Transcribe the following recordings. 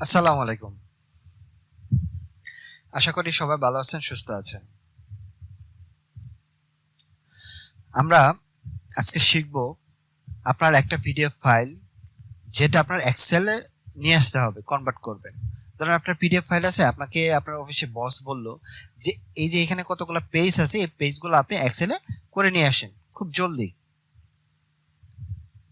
আসসালামু আলাইকুম। আশা করি সবাই ভালো আছেন, সুস্থ আছেন। আমরা আজকে শিখব আপনার একটা পিডিএফ ফাইল যেটা আপনার এক্সেলে নিয়ে আসতে হবে, কনভার্ট করবেন। ধরুন আপনার পিডিএফ ফাইল আছে, আপনাকে আপনার অফিসে বস বলল যে এই যে এখানে কতগুলো পেজ আছে, এই পেজগুলো আপনি এক্সেলে করে নিয়ে আসেন খুব জলদি।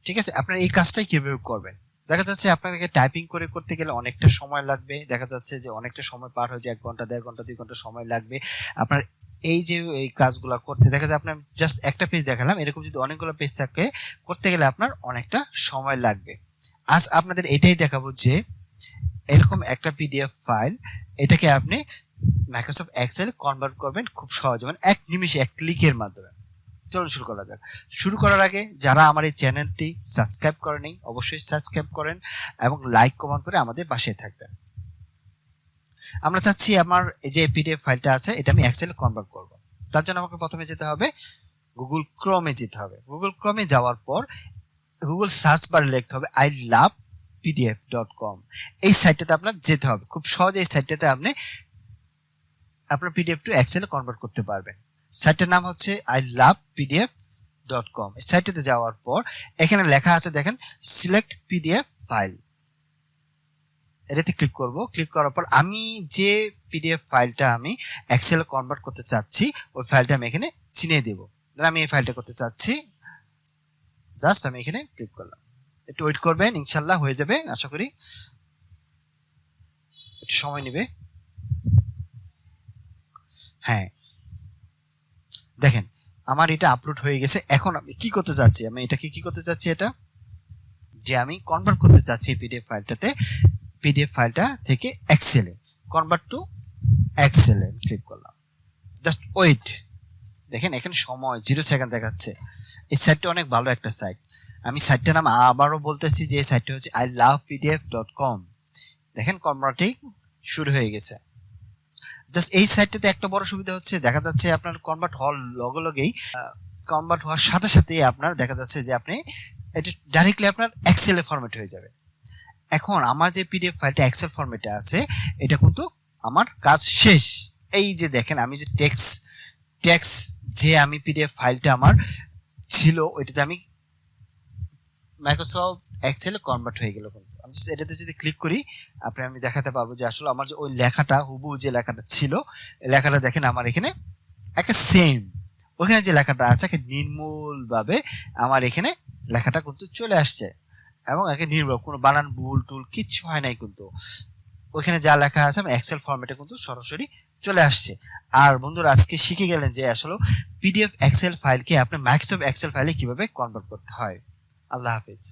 ঠিক আছে, আপনার এই কাজটাই কিভাবে করবেন? দেখা যাচ্ছে আপনাকে টাইপিং করে করতে গেলে অনেকটা সময় লাগবে, দেখা যাচ্ছে যে অনেকটা সময় পার হয়ে যায়, 1 ঘন্টা 1.5 ঘন্টা 2 ঘন্টা সময় লাগবে আপনার এই যে এই কাজগুলো করতে। দেখা যায় আপনার জাস্ট একটা পেজ দেখালাম, এরকম যদি অনেকগুলো পেজ থাকে করতে গেলে আপনার অনেকটা সময় লাগবে। আজ আপনাদের এটাই দেখাবো যে এরকম একটা পিডিএফ ফাইল, এটাকে আপনি মাইক্রোসফট এক্সেল কনভার্ট করবেন খুব সহজে, মানে এক নিমিষে, এক ক্লিকের মাধ্যমে। চলুন শুরু করা যাক। শুরু করার আগে যারা আমার এই চ্যানেলটি সাবস্ক্রাইব করেনি অবশ্যই সাবস্ক্রাইব করেন এবং লাইক কমেন্ট করে আমাদের পাশে থাকবেন। আমরা চাচ্ছি আমার এই যে পিডিএফ ফাইলটা আছে এটা আমি এক্সেলে কনভার্ট করব। তার জন্য আমাকে প্রথমে যেতে হবে গুগল ক্রোমে যেতে হবে। গুগল ক্রোমে যাওয়ার পর গুগল সার্চ বারে লিখতে হবে ilovepdf.com। এই সাইটটাতে আপনার যেতে হবে। খুব সহজে এই সাইটটাতে আপনি আপনার পিডিএফ টু এক্সেলে কনভার্ট করতে পারবেন। সাইটের নাম হচ্ছে ilovepdf.com। এই সাইটটাতে যাওয়ার পর এখানে লেখা আছে দেখেন সিলেক্ট পিডিএফ ফাইল, এটাতে ক্লিক করব। ক্লিক করার পর আমি যে পিডিএফ ফাইলটা আমি এক্সেলে কনভার্ট করতে চাচ্ছি ওই ফাইলটা আমি এখানে চিনিয়ে দেব। আমি এই ফাইলটা করতে চাচ্ছি, জাস্ট আমি এখানে ক্লিক করলাম। একটু ওয়েট করবেন, ইনশাআল্লাহ হয়ে যাবে আশা করি, একটু সময় নেবে। হ্যাঁ, দেখেন আমার এটা আপলোড হয়ে গেছে। এখন আমি কি করতে চাচ্ছি, আমি এটাকে কি করতে চাচ্ছি, এটা যে আমি কনভার্ট করতে চাচ্ছি পিডিএফ ফাইলটাতে, পিডিএফ ফাইলটা থেকে এক্সেলে কনভার্ট টু এক্সেলে ক্লিক করলাম। জাস্ট ওয়েট, দেখেন এখানে সময় 0 সেকেন্ড দেখাচ্ছে। এই সাইটটা অনেক ভালো একটা সাইট। আমি সাইটটার নাম আবারও বলতেছি যে এই সাইটটা হচ্ছে ilovepdf.com। দেখেন কনভার্টিং শুরু হয়ে গেছে। জাস্ট এই সাইটটাতে একটা বড় সুবিধা হচ্ছে, দেখা যাচ্ছে আপনার কনভার্ট হওয়ার লগে লগেই, কনভার্ট হওয়ার সাথে সাথেই আপনার দেখা যাচ্ছে যে আপনি এটা ডাইরেক্টলি আপনার এক্সেলে ফরম্যাট হয়ে যাবে। এখন আমার যে পিডিএফ ফাইলটা এক্সেল ফরম্যাটে আছে এটা কিন্তু আমার কাজ শেষ। এই যে দেখেন আমি যে টেক্সট যে আমি পিডিএফ ফাইলটা আমার ছিল ওইটাতে আমি মাইক্রোসফট এক্সেলে কনভার্ট হয়ে গেল। কিন্তু আমি এটাতে যদি ক্লিক করি আমি দেখাতে পারবো যে আসলে আমার যে ওই লেখাটা হুবহু যে লেখাটা ছিল, লেখাটা দেখেন আমার এখানে একটা সেম, ওখানে যে লেখাটা আছে নির্মূল ভাবে আমার এখানে লেখাটা কিন্তু চলে আসছে এবং একে নির্ভুল, কোনো বানান ভুল টুল কিচ্ছু হয় নাই। কিন্তু ওইখানে যা লেখা আছে আমি এক্সেল ফরম্যাটে কিন্তু সরাসরি চলে আসছে। আর বন্ধুরা আজকে শিখে গেলেন যে আসলে পিডিএফ এক্সেল ফাইলকে আপনি মাইক্রোসফট এক্সেল ফাইলে কিভাবে কনভার্ট করতে হয়। আল্লাহ হাফেজ।